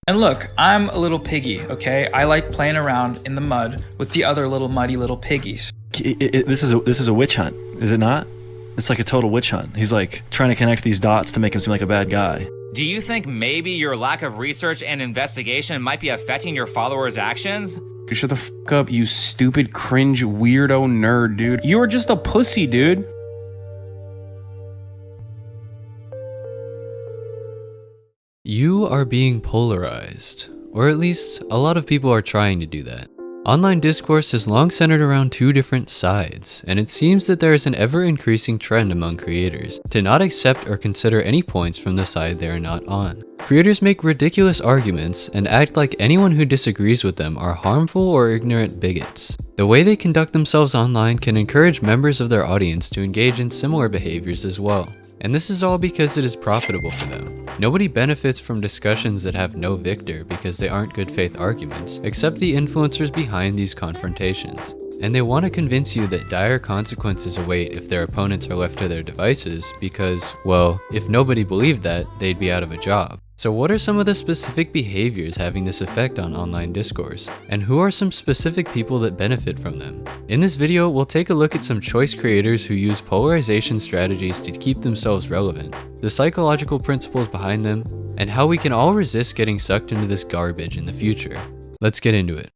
And look, I'm a little piggy, okay? I like playing around in the mud with the other little muddy little piggies. This is a witch hunt, is it not? It's like a total witch hunt. He's like trying to connect these dots to make him seem like a bad guy. Do you think maybe your lack of research and investigation might be affecting your followers' actions? Shut the fuck up, you stupid, cringe, weirdo nerd, dude. You are just a pussy, dude. You are being polarized, or at least a lot of people are trying to do that. Online discourse has long centered around two different sides, and it seems that there is an ever-increasing trend among creators to not accept or consider any points from the side they are not on. Creators make ridiculous arguments and act like anyone who disagrees with them are harmful or ignorant bigots. The way they conduct themselves online can encourage members of their audience to engage in similar behaviors as well. And this is all because it is profitable for them. Nobody benefits from discussions that have no victor because they aren't good faith arguments, except the influencers behind these confrontations. And they want to convince you that dire consequences await if their opponents are left to their devices because, well, if nobody believed that, they'd be out of a job. So what are some of the specific behaviors having this effect on online discourse? And who are some specific people that benefit from them? In this video, we'll take a look at some choice creators who use polarization strategies to keep themselves relevant, the psychological principles behind them, and how we can all resist getting sucked into this garbage in the future. Let's get into it.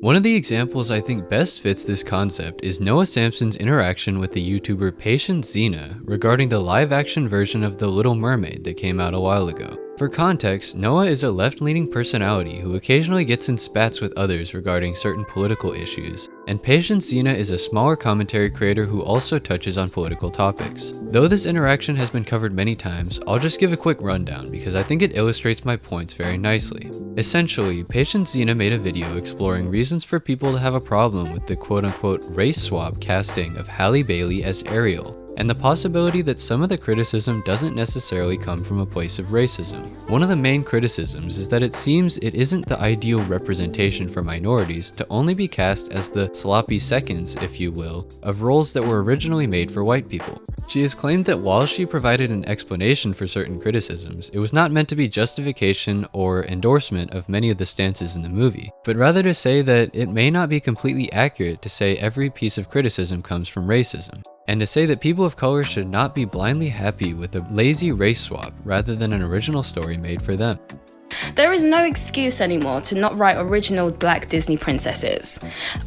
One of the examples I think best fits this concept is Noah Samsen's interaction with the YouTuber Patient Xena regarding the live-action version of The Little Mermaid that came out a while ago. For context, Noah is a left-leaning personality who occasionally gets in spats with others regarding certain political issues, and Patient Xena is a smaller commentary creator who also touches on political topics. Though this interaction has been covered many times, I'll just give a quick rundown because I think it illustrates my points very nicely. Essentially, Patient Xena made a video exploring reasons for people to have a problem with the quote-unquote race swap casting of Halle Bailey as Ariel, and the possibility that some of the criticism doesn't necessarily come from a place of racism. One of the main criticisms is that it seems it isn't the ideal representation for minorities to only be cast as the sloppy seconds, if you will, of roles that were originally made for white people. She has claimed that while she provided an explanation for certain criticisms, it was not meant to be justification or endorsement of many of the stances in the movie, but rather to say that it may not be completely accurate to say every piece of criticism comes from racism, and to say that people of color should not be blindly happy with a lazy race swap rather than an original story made for them. There is no excuse anymore to not write original black Disney princesses.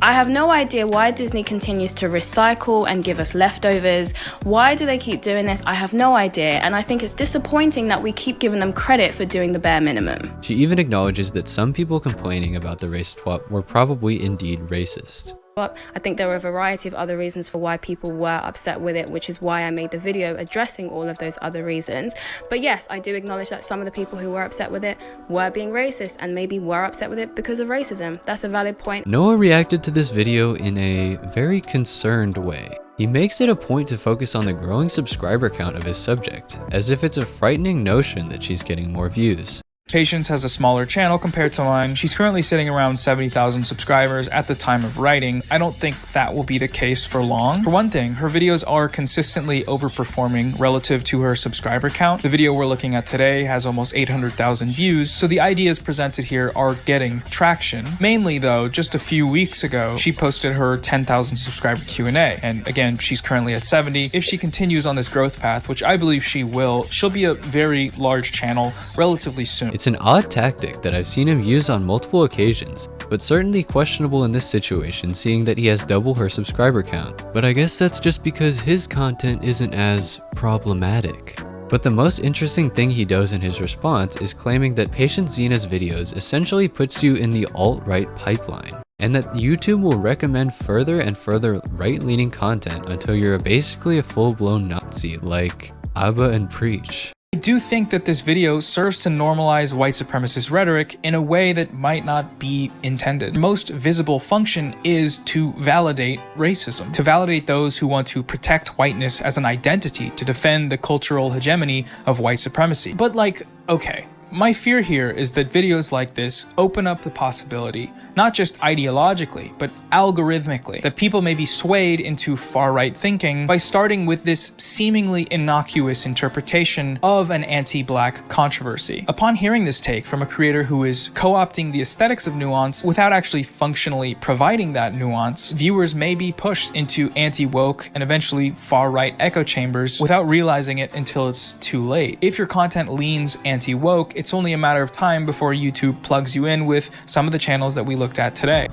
I have no idea why Disney continues to recycle and give us leftovers. Why do they keep doing this? I have no idea, and I think it's disappointing that we keep giving them credit for doing the bare minimum. She even acknowledges that some people complaining about the race swap were probably indeed racist. But I think there were a variety of other reasons for why people were upset with it, which is why I made the video addressing all of those other reasons. But yes, I do acknowledge that some of the people who were upset with it were being racist and maybe were upset with it because of racism. That's a valid point. Noah reacted to this video in a very concerned way. He makes it a point to focus on the growing subscriber count of his subject, as if it's a frightening notion that she's getting more views. Patience has a smaller channel compared to mine. She's currently sitting around 70,000 subscribers at the time of writing. I don't think that will be the case for long. For one thing, her videos are consistently overperforming relative to her subscriber count. The video we're looking at today has almost 800,000 views, so the ideas presented here are getting traction. Mainly though, just a few weeks ago, she posted her 10,000 subscriber Q&A, and again, she's currently at 70. If she continues on this growth path, which I believe she will, she'll be a very large channel relatively soon. It's an odd tactic that I've seen him use on multiple occasions, but certainly questionable in this situation seeing that he has double her subscriber count. But I guess that's just because his content isn't as problematic. But the most interesting thing he does in his response is claiming that Patient Xena's videos essentially puts you in the alt-right pipeline, and that YouTube will recommend further and further right-leaning content until you're basically a full-blown Nazi like Abba and Preach. I do think that this video serves to normalize white supremacist rhetoric in a way that might not be intended. The most visible function is to validate racism, to validate those who want to protect whiteness as an identity, to defend the cultural hegemony of white supremacy. But like, okay, My fear here is that videos like this open up the possibility, not just ideologically, but algorithmically, that people may be swayed into far-right thinking by starting with this seemingly innocuous interpretation of an anti-black controversy. Upon hearing this take from a creator who is co-opting the aesthetics of nuance without actually functionally providing that nuance, viewers may be pushed into anti-woke and eventually far-right echo chambers without realizing it until it's too late. If your content leans anti-woke, it's only a matter of time before YouTube plugs you in with some of the channels that we looked at today.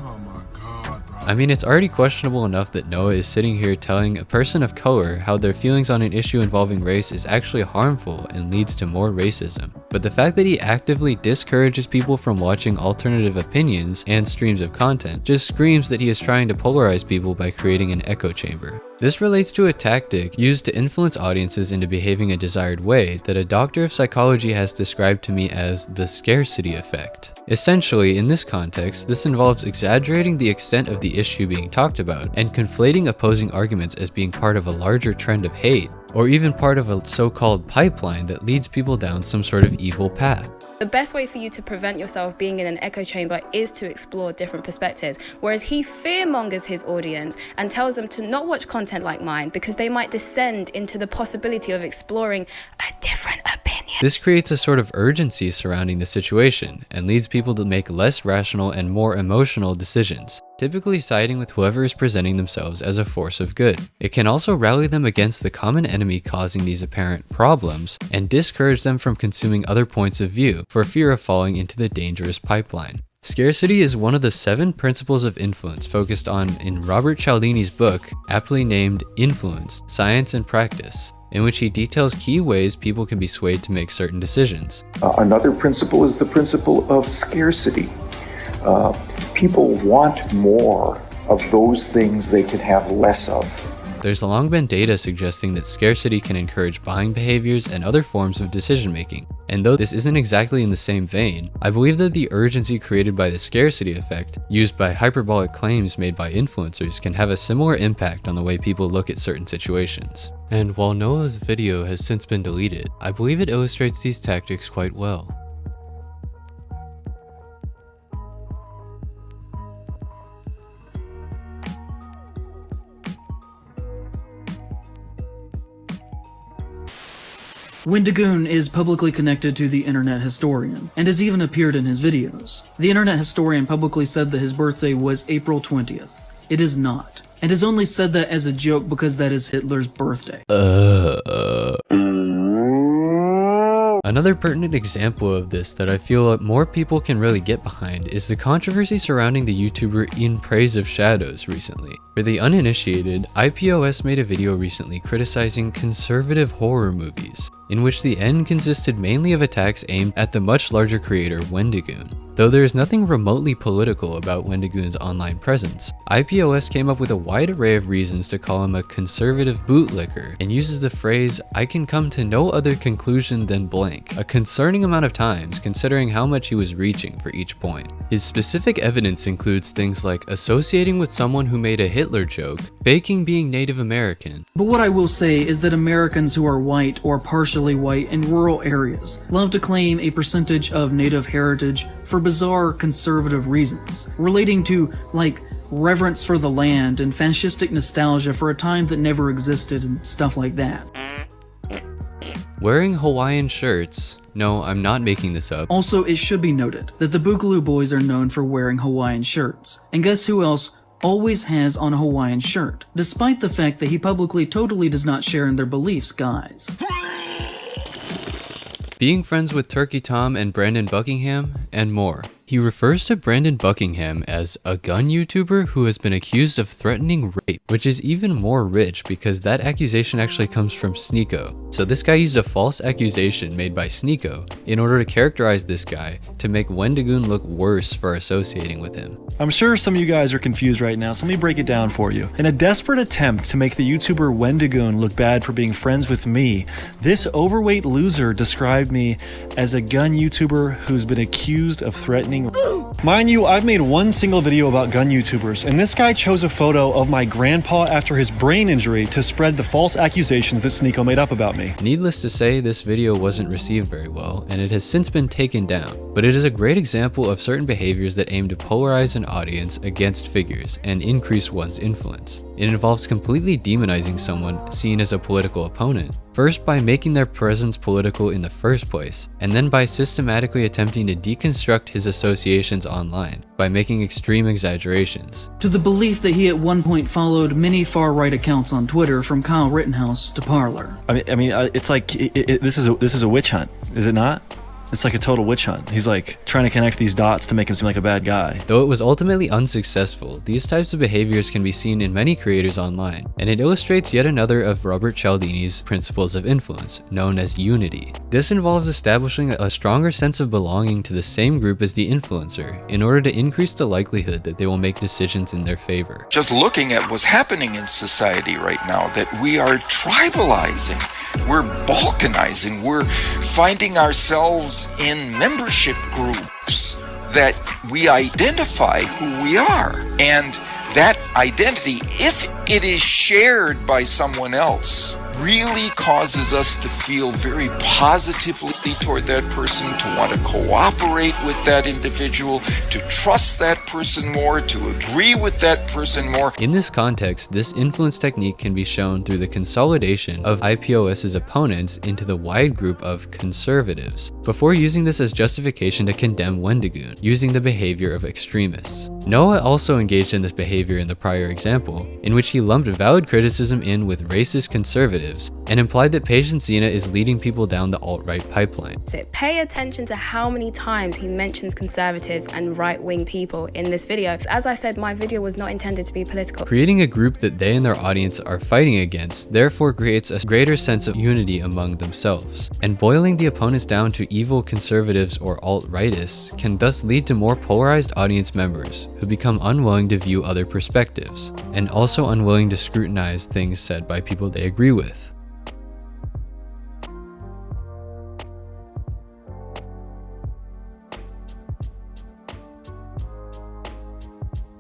I mean, it's already questionable enough that Noah is sitting here telling a person of color how their feelings on an issue involving race is actually harmful and leads to more racism. But the fact that he actively discourages people from watching alternative opinions and streams of content just screams that he is trying to polarize people by creating an echo chamber. This relates to a tactic used to influence audiences into behaving a desired way that a doctor of psychology has described to me as the scarcity effect. Essentially, in this context, this involves exaggerating the extent of the issue being talked about and conflating opposing arguments as being part of a larger trend of hate, or even part of a so-called pipeline that leads people down some sort of evil path. The best way for you to prevent yourself being in an echo chamber is to explore different perspectives, whereas he fearmongers his audience and tells them to not watch content like mine because they might descend into the possibility of exploring a different opinion. This creates a sort of urgency surrounding the situation and leads people to make less rational and more emotional decisions, typically siding with whoever is presenting themselves as a force of good. It can also rally them against the common enemy causing these apparent problems and discourage them from consuming other points of view for fear of falling into the dangerous pipeline. Scarcity is one of the 7 principles of influence focused on in Robert Cialdini's book, aptly named Influence, Science and Practice, in which he details key ways people can be swayed to make certain decisions. Another principle is the principle of scarcity. People want more of those things they can have less of. There's long been data suggesting that scarcity can encourage buying behaviors and other forms of decision making. And though this isn't exactly in the same vein, I believe that the urgency created by the scarcity effect, used by hyperbolic claims made by influencers, can have a similar impact on the way people look at certain situations. And while Noah's video has since been deleted, I believe it illustrates these tactics quite well. Wendigoon is publicly connected to the Internet Historian, and has even appeared in his videos. The Internet Historian publicly said that his birthday was April 20th. It is not, and has only said that as a joke because that is Hitler's birthday. Another pertinent example of this that I feel more people can really get behind is the controversy surrounding the YouTuber In Praise of Shadows recently. For the uninitiated, IPOS made a video recently criticizing conservative horror movies, in which the end consisted mainly of attacks aimed at the much larger creator Wendigoon. Though there is nothing remotely political about Wendigoon's online presence, IPOS came up with a wide array of reasons to call him a conservative bootlicker and uses the phrase, "I can come to no other conclusion than blank," a concerning amount of times considering how much he was reaching for each point. His specific evidence includes things like associating with someone who made a Hitler joke, faking being Native American. But what I will say is that Americans who are white or partially white in rural areas love to claim a percentage of native heritage for bizarre conservative reasons, relating to, like, reverence for the land and fascistic nostalgia for a time that never existed and stuff like that. Wearing Hawaiian shirts. No, I'm not making this up. Also, it should be noted that the Boogaloo Boys are known for wearing Hawaiian shirts. And guess who else always has on a Hawaiian shirt, despite the fact that he publicly totally does not share in their beliefs, guys. Being friends with Turkey Tom and Brandon Buckingham, and more. He refers to Brandon Buckingham as a gun YouTuber who has been accused of threatening rape, which is even more rich because that accusation actually comes from Sneeko. So this guy used a false accusation made by Sneeko in order to characterize this guy to make Wendigoon look worse for associating with him. I'm sure some of you guys are confused right now, so let me break it down for you. In a desperate attempt to make the YouTuber Wendigoon look bad for being friends with me, this overweight loser described me as a gun YouTuber who's been accused of threatening lightning. Mind you, I've made one single video about gun YouTubers, and this guy chose a photo of my grandpa after his brain injury to spread the false accusations that Sneeko made up about me. Needless to say, this video wasn't received very well, and it has since been taken down, but it is a great example of certain behaviors that aim to polarize an audience against figures and increase one's influence. It involves completely demonizing someone seen as a political opponent, first by making their presence political in the first place, and then by systematically attempting to deconstruct his associations online by making extreme exaggerations. To the belief that he at one point followed many far-right accounts on Twitter, from Kyle Rittenhouse to Parler. I mean, it's like this is a witch hunt, is it not? It's like a total witch hunt. He's like trying to connect these dots to make him seem like a bad guy. Though it was ultimately unsuccessful, these types of behaviors can be seen in many creators online, and it illustrates yet another of Robert Cialdini's principles of influence, known as unity. This involves establishing a stronger sense of belonging to the same group as the influencer in order to increase the likelihood that they will make decisions in their favor. Just looking at what's happening in society right now, that we are tribalizing, we're balkanizing, we're finding ourselves in membership groups that we identify who we are. And that identity, if it is shared by someone else, really causes us to feel very positively toward that person, to want to cooperate with that individual, to trust that person more, to agree with that person more. In this context, this influence technique can be shown through the consolidation of IPOS's opponents into the wide group of conservatives, before using this as justification to condemn Wendigoon, using the behavior of extremists. Noah also engaged in this behavior in the prior example, in which he lumped valid criticism in with racist conservatives and implied that Patient Zena is leading people down the alt-right pipeline. Pay attention to how many times he mentions conservatives and right-wing people in this video. As I said, my video was not intended to be political. Creating a group that they and their audience are fighting against therefore creates a greater sense of unity among themselves, and boiling the opponents down to evil conservatives or alt-rightists can thus lead to more polarized audience members who become unwilling to view other perspectives, and also unwilling to scrutinize things said by people they agree with.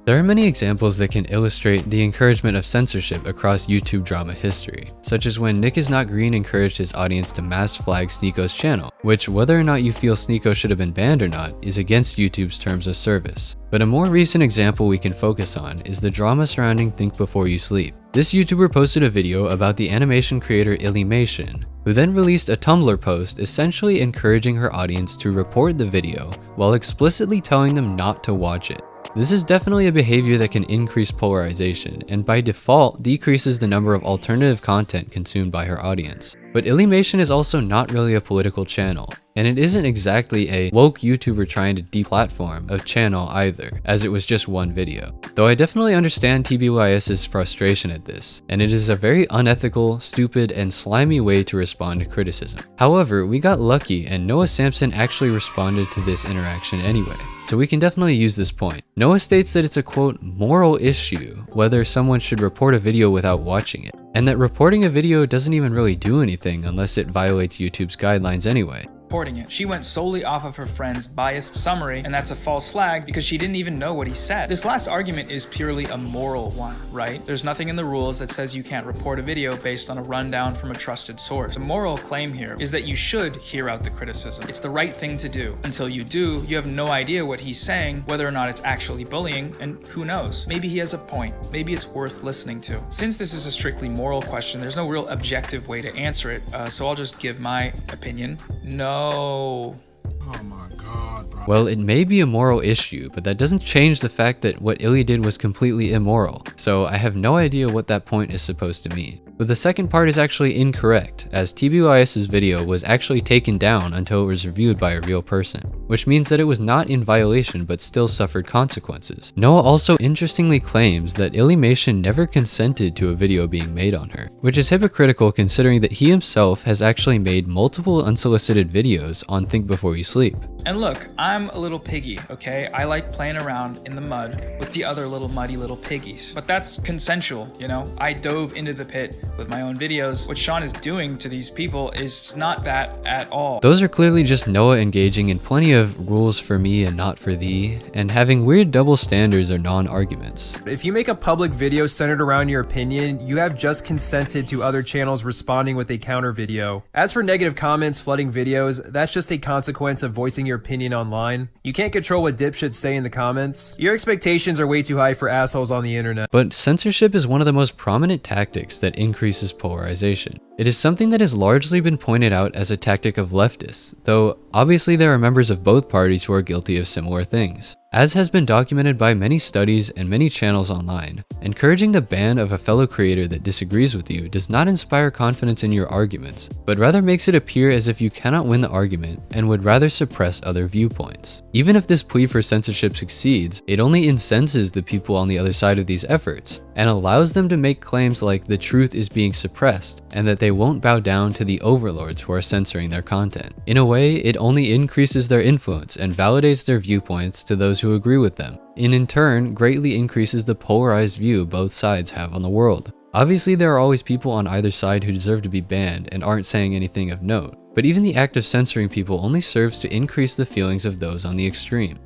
There are many examples that can illustrate the encouragement of censorship across YouTube drama history, such as when Nick Is Not Green encouraged his audience to mass flag Sneeko's channel, which, whether or not you feel Sneeko should have been banned or not, is against YouTube's terms of service. But a more recent example we can focus on is the drama surrounding Think Before You Sleep. This YouTuber posted a video about the animation creator Illymation, who then released a Tumblr post essentially encouraging her audience to report the video while explicitly telling them not to watch it. This is definitely a behavior that can increase polarization, and by default decreases the number of alternative content consumed by her audience. But Illymation is also not really a political channel, and it isn't exactly a woke YouTuber trying to deplatform a channel either, as it was just one video. Though I definitely understand TBYS's frustration at this, and it is a very unethical, stupid, and slimy way to respond to criticism. However, we got lucky and Noah Samsen actually responded to this interaction anyway, so we can definitely use this point. Noah states that it's a quote, moral issue whether someone should report a video without watching it, and that reporting a video doesn't even really do anything unless it violates YouTube's guidelines anyway. Reporting it. She went solely off of her friend's biased summary, and that's a false flag because she didn't even know what he said. This last argument is purely a moral one, right? There's nothing in the rules that says you can't report a video based on a rundown from a trusted source. The moral claim here is that you should hear out the criticism. It's the right thing to do. Until you do, you have no idea what he's saying, whether or not it's actually bullying, and who knows? Maybe he has a point. Maybe it's worth listening to. Since this is a strictly moral question, there's no real objective way to answer it, so I'll just give my opinion. No. Oh my God, bro. Well, it may be a moral issue, but that doesn't change the fact that what Illy did was completely immoral, so I have no idea what that point is supposed to mean. But the second part is actually incorrect, as TBYS's video was actually taken down until it was reviewed by a real person, which means that it was not in violation but still suffered consequences. Noah also interestingly claims that Illymation never consented to a video being made on her, which is hypocritical considering that he himself has actually made multiple unsolicited videos on Think Before You Sleep. And look, I'm a little piggy, okay? I like playing around in the mud with the other little muddy little piggies. But that's consensual, you know? I dove into the pit with my own videos. What Sean is doing to these people is not that at all. Those are clearly just Noah engaging in plenty of rules for me and not for thee, and having weird double standards or non-arguments. If you make a public video centered around your opinion, you have just consented to other channels responding with a counter video. As for negative comments flooding videos, that's just a consequence of voicing your opinion online. You can't control what dipshits say in the comments. Your expectations are way too high for assholes on the internet. But censorship is one of the most prominent tactics that increases polarization. It is something that has largely been pointed out as a tactic of leftists, though obviously there are members of both parties who are guilty of similar things. As has been documented by many studies and many channels online, encouraging the ban of a fellow creator that disagrees with you does not inspire confidence in your arguments, but rather makes it appear as if you cannot win the argument and would rather suppress other viewpoints. Even if this plea for censorship succeeds, it only incenses the people on the other side of these efforts, and allows them to make claims like the truth is being suppressed, and that they won't bow down to the overlords who are censoring their content. In a way, it only increases their influence and validates their viewpoints to those who agree with them, and in turn greatly increases the polarized view both sides have on the world. Obviously there are always people on either side who deserve to be banned and aren't saying anything of note, but even the act of censoring people only serves to increase the feelings of those on the extreme.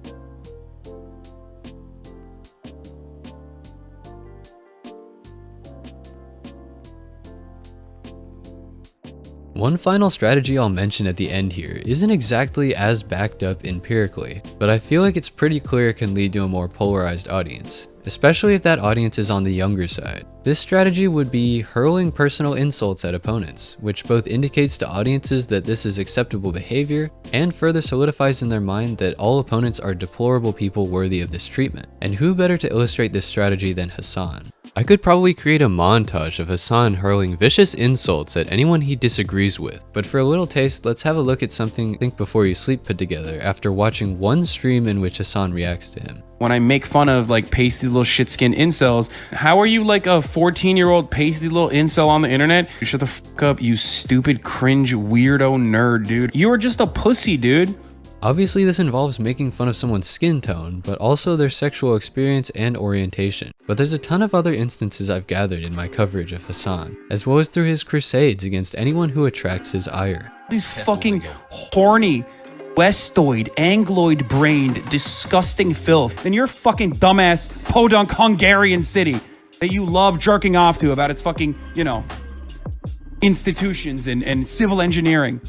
One final strategy I'll mention at the end here isn't exactly as backed up empirically, but I feel like it's pretty clear it can lead to a more polarized audience, especially if that audience is on the younger side. This strategy would be hurling personal insults at opponents, which both indicates to audiences that this is acceptable behavior and further solidifies in their mind that all opponents are deplorable people worthy of this treatment. And who better to illustrate this strategy than Hasan? I could probably create a montage of Hasan hurling vicious insults at anyone he disagrees with, but for a little taste, let's have a look at something Think Before You Sleep put together after watching one stream in which Hasan reacts to him. When I make fun of like pasty little shit-skinned incels, how are you like a 14-year-old pasty little incel on the internet? Shut the fuck up, you stupid cringe weirdo nerd, dude. You are just a pussy, dude. Obviously this involves making fun of someone's skin tone, but also their sexual experience and orientation. But there's a ton of other instances I've gathered in my coverage of Hasan, as well as through his crusades against anyone who attracts his ire. These fucking horny, westoid, angloid-brained, disgusting filth in your fucking dumbass podunk Hungarian city that you love jerking off to about its fucking, you know, institutions and civil engineering.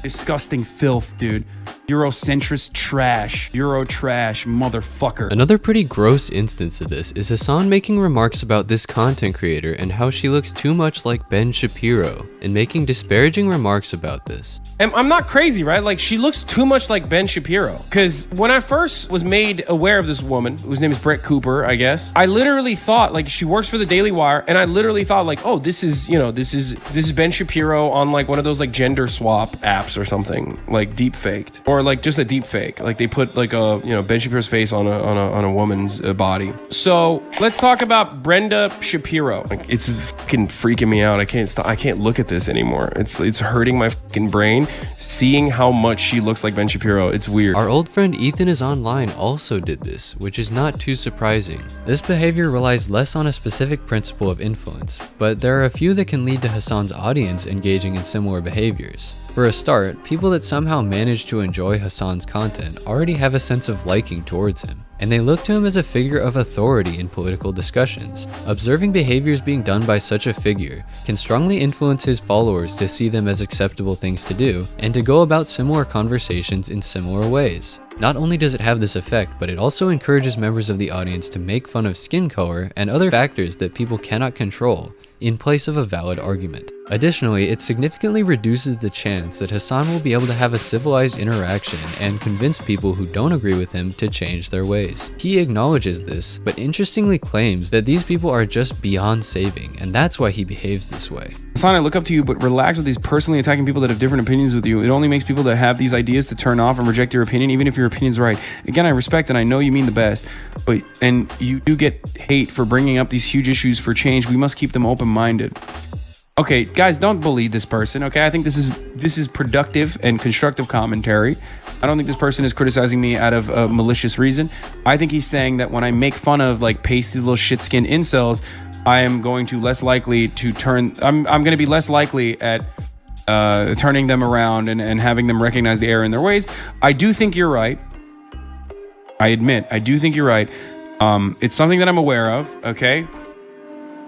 Disgusting filth, dude. Eurocentrist trash. Euro trash, motherfucker. Another pretty gross instance of this is Hasan making remarks about this content creator and how she looks too much like Ben Shapiro, and making disparaging remarks about this. And I'm not crazy, right? Like, she looks too much like Ben Shapiro. Because when I first was made aware of this woman, whose name is Brett Cooper, I guess, I literally thought, like, she works for the Daily Wire, and I literally thought, like, oh, this is, you know, this is Ben Shapiro on, like, one of those, like, gender swap apps or something, like, deep faked. Or, like, just a deep fake. Like, they put, like, a, you know, Ben Shapiro's face on a woman's body. So, let's talk about Brenda Shapiro. Like, it's fucking freaking me out. I can't look at this anymore. It's hurting my fucking brain. Seeing how much she looks like Ben Shapiro, it's weird. Our old friend Ethan Is Online also did this, which is not too surprising. This behavior relies less on a specific principle of influence, but there are a few that can lead to Hasan's audience engaging in similar behaviors. For a start, people that somehow manage to enjoy Hasan's content already have a sense of liking towards him, and they look to him as a figure of authority in political discussions. Observing behaviors being done by such a figure can strongly influence his followers to see them as acceptable things to do, and to go about similar conversations in similar ways. Not only does it have this effect, but it also encourages members of the audience to make fun of skin color and other factors that people cannot control, in place of a valid argument. Additionally, it significantly reduces the chance that Hasan will be able to have a civilized interaction and convince people who don't agree with him to change their ways. He acknowledges this, but interestingly claims that these people are just beyond saving, and that's why he behaves this way. Hasan, I look up to you, but relax with these personally attacking people that have different opinions with you. It only makes people that have these ideas to turn off and reject your opinion, even if your opinion's right. Again, I respect and I know you mean the best, and you do get hate for bringing up these huge issues for change. We must keep them open-minded. Okay, guys, don't bully this person, okay? I think this is productive and constructive commentary. I don't think this person is criticizing me out of a malicious reason. I think he's saying that when I make fun of like pasty little shit-skin incels, I am going to less likely to turn... I'm going to be less likely at turning them around and having them recognize the error in their ways. I do think you're right. I admit, I do think you're right. It's something that I'm aware of, okay?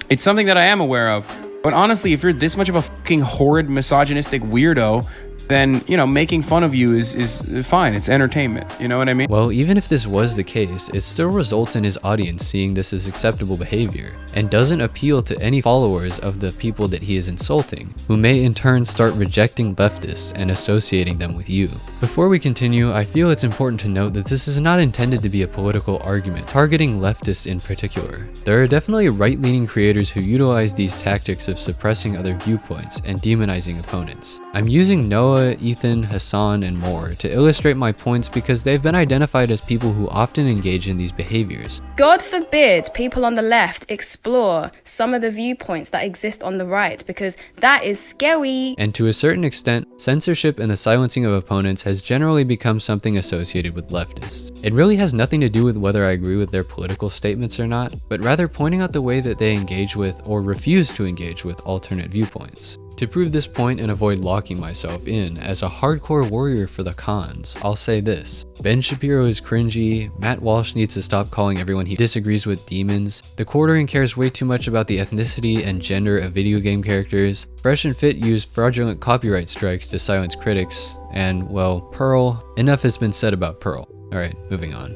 It's something that I am aware of. But honestly, if you're this much of a fucking horrid, misogynistic weirdo, then, you know, making fun of you is fine. It's entertainment. You know what I mean? Well, even if this was the case, it still results in his audience seeing this as acceptable behavior and doesn't appeal to any followers of the people that he is insulting, who may in turn start rejecting leftists and associating them with you. Before we continue, I feel it's important to note that this is not intended to be a political argument targeting leftists in particular. There are definitely right-leaning creators who utilize these tactics of suppressing other viewpoints and demonizing opponents. I'm using Noah, Ethan, Hasan, and more to illustrate my points because they've been identified as people who often engage in these behaviors. God forbid people on the left explore some of the viewpoints that exist on the right, because that is scary. And to a certain extent, censorship and the silencing of opponents has generally become something associated with leftists. It really has nothing to do with whether I agree with their political statements or not, but rather pointing out the way that they engage with or refuse to engage with alternate viewpoints. To prove this point and avoid locking myself in as a hardcore warrior for the cons, I'll say this. Ben Shapiro is cringy, Matt Walsh needs to stop calling everyone he disagrees with demons, The Quartering cares way too much about the ethnicity and gender of video game characters, Fresh and Fit used fraudulent copyright strikes to silence critics, and, well, Pearl. Enough has been said about Pearl. Alright, moving on.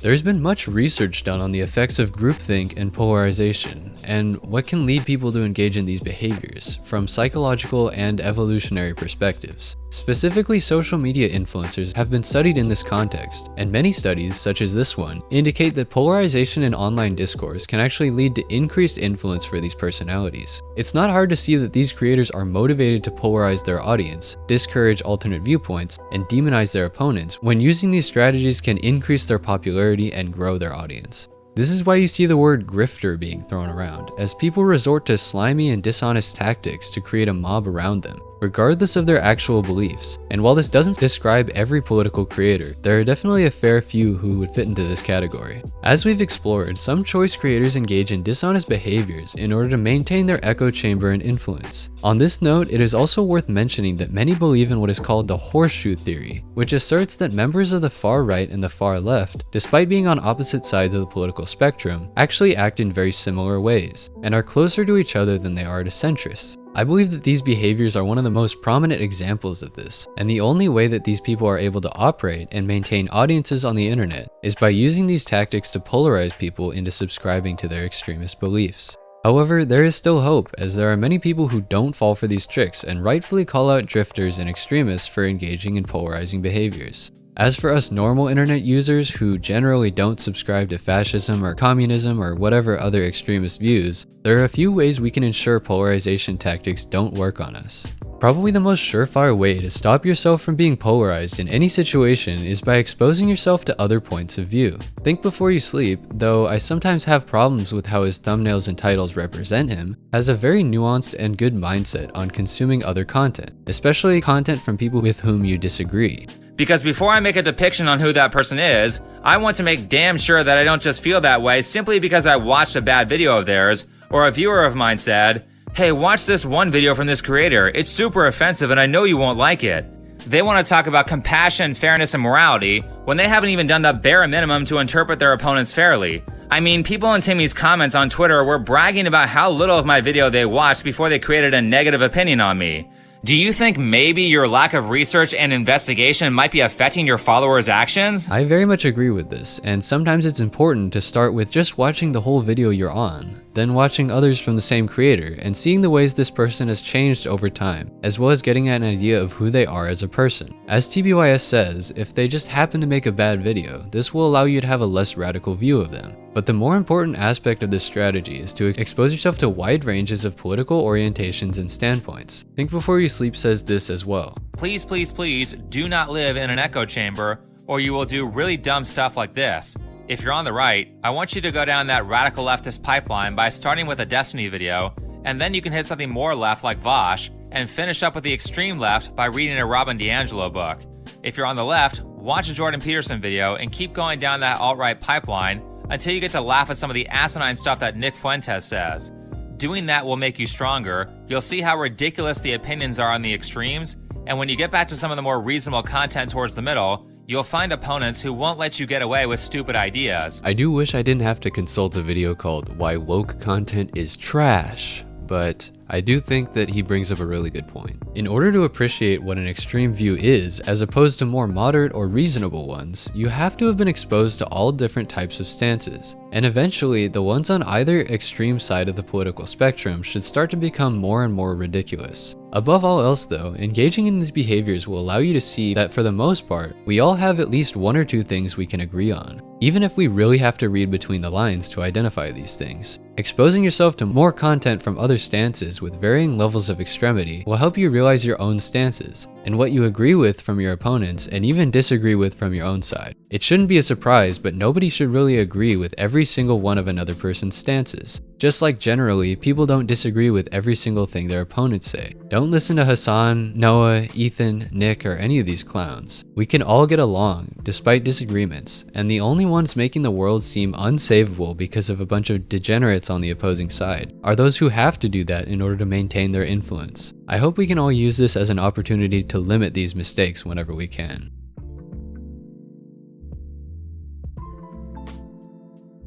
There's been much research done on the effects of groupthink and polarization, and what can lead people to engage in these behaviors, from psychological and evolutionary perspectives. Specifically, social media influencers have been studied in this context, and many studies, such as this one, indicate that polarization in online discourse can actually lead to increased influence for these personalities. It's not hard to see that these creators are motivated to polarize their audience, discourage alternate viewpoints, and demonize their opponents when using these strategies can increase their popularity and grow their audience. This is why you see the word grifter being thrown around, as people resort to slimy and dishonest tactics to create a mob around them, regardless of their actual beliefs. And while this doesn't describe every political creator, there are definitely a fair few who would fit into this category. As we've explored, some choice creators engage in dishonest behaviors in order to maintain their echo chamber and influence. On this note, it is also worth mentioning that many believe in what is called the horseshoe theory, which asserts that members of the far right and the far left, despite being on opposite sides of the political spectrum, actually act in very similar ways, and are closer to each other than they are to centrists. I believe that these behaviors are one of the most prominent examples of this, and the only way that these people are able to operate and maintain audiences on the internet is by using these tactics to polarize people into subscribing to their extremist beliefs. However, there is still hope, as there are many people who don't fall for these tricks and rightfully call out drifters and extremists for engaging in polarizing behaviors. As for us normal internet users who generally don't subscribe to fascism or communism or whatever other extremist views, there are a few ways we can ensure polarization tactics don't work on us. Probably the most surefire way to stop yourself from being polarized in any situation is by exposing yourself to other points of view. Think before you sleep, though I sometimes have problems with how his thumbnails and titles represent him, has a very nuanced and good mindset on consuming other content, especially content from people with whom you disagree. Because before I make a depiction on who that person is, I want to make damn sure that I don't just feel that way simply because I watched a bad video of theirs, or a viewer of mine said, "Hey, watch this one video from this creator. It's super offensive and I know you won't like it." They want to talk about compassion, fairness, and morality when they haven't even done the bare minimum to interpret their opponents fairly. I mean, people in Timmy's comments on Twitter were bragging about how little of my video they watched before they created a negative opinion on me. Do you think maybe your lack of research and investigation might be affecting your followers' actions? I very much agree with this, and sometimes it's important to start with just watching the whole video you're on, then watching others from the same creator and seeing the ways this person has changed over time, as well as getting an idea of who they are as a person. As TBYS says, if they just happen to make a bad video, this will allow you to have a less radical view of them. But the more important aspect of this strategy is to expose yourself to wide ranges of political orientations and standpoints. Think Before You Sleep says this as well. Please, please, please do not live in an echo chamber or you will do really dumb stuff like this. If you're on the right, I want you to go down that radical leftist pipeline by starting with a Destiny video, and then you can hit something more left like Vosh, and finish up with the extreme left by reading a Robin DiAngelo book. If you're on the left, watch a Jordan Peterson video and keep going down that alt-right pipeline until you get to laugh at some of the asinine stuff that Nick Fuentes says. Doing that will make you stronger. You'll see how ridiculous the opinions are on the extremes, and when you get back to some of the more reasonable content towards the middle, you'll find opponents who won't let you get away with stupid ideas. I do wish I didn't have to consult a video called Why Woke Content is Trash, but I do think that he brings up a really good point. In order to appreciate what an extreme view is, as opposed to more moderate or reasonable ones, you have to have been exposed to all different types of stances. And eventually, the ones on either extreme side of the political spectrum should start to become more and more ridiculous. Above all else though, engaging in these behaviors will allow you to see that for the most part, we all have at least one or two things we can agree on, even if we really have to read between the lines to identify these things. Exposing yourself to more content from other stances with varying levels of extremity will help you realize your own stances, and what you agree with from your opponents and even disagree with from your own side. It shouldn't be a surprise, but nobody should really agree with every single one of another person's stances. Just like generally, people don't disagree with every single thing their opponents say. Don't listen to Hasan, Noah, Ethan, Nick, or any of these clowns. We can all get along, despite disagreements, and the only ones making the world seem unsavable because of a bunch of degenerates on the opposing side are those who have to do that in order to maintain their influence. I hope we can all use this as an opportunity to limit these mistakes whenever we can.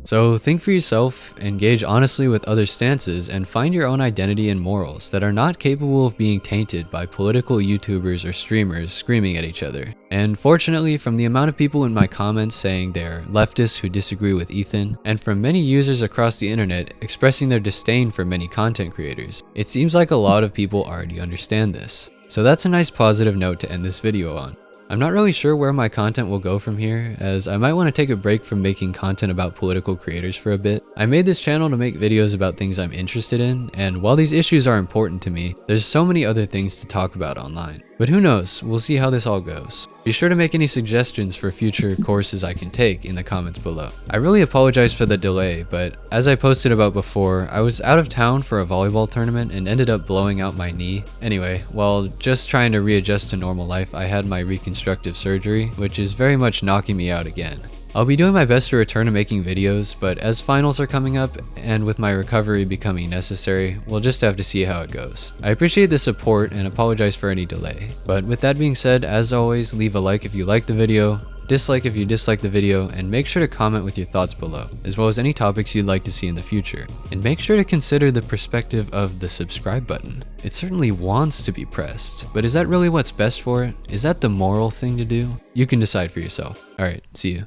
So think for yourself, engage honestly with other stances, and find your own identity and morals that are not capable of being tainted by political YouTubers or streamers screaming at each other. And fortunately, from the amount of people in my comments saying they're leftists who disagree with Ethan, and from many users across the internet expressing their disdain for many content creators, it seems like a lot of people already understand this. So that's a nice positive note to end this video on. I'm not really sure where my content will go from here, as I might want to take a break from making content about political creators for a bit. I made this channel to make videos about things I'm interested in, and while these issues are important to me, there's so many other things to talk about online. But who knows, we'll see how this all goes. Be sure to make any suggestions for future courses I can take in the comments below. I really apologize for the delay, but as I posted about before, I was out of town for a volleyball tournament and ended up blowing out my knee. Anyway, while just trying to readjust to normal life, I had my reconstructive surgery, which is very much knocking me out again. I'll be doing my best to return to making videos, but as finals are coming up, and with my recovery becoming necessary, we'll just have to see how it goes. I appreciate the support and apologize for any delay. But with that being said, as always, leave a like if you liked the video, dislike if you dislike the video, and make sure to comment with your thoughts below, as well as any topics you'd like to see in the future. And make sure to consider the perspective of the subscribe button. It certainly wants to be pressed, but is that really what's best for it? Is that the moral thing to do? You can decide for yourself. Alright, see you.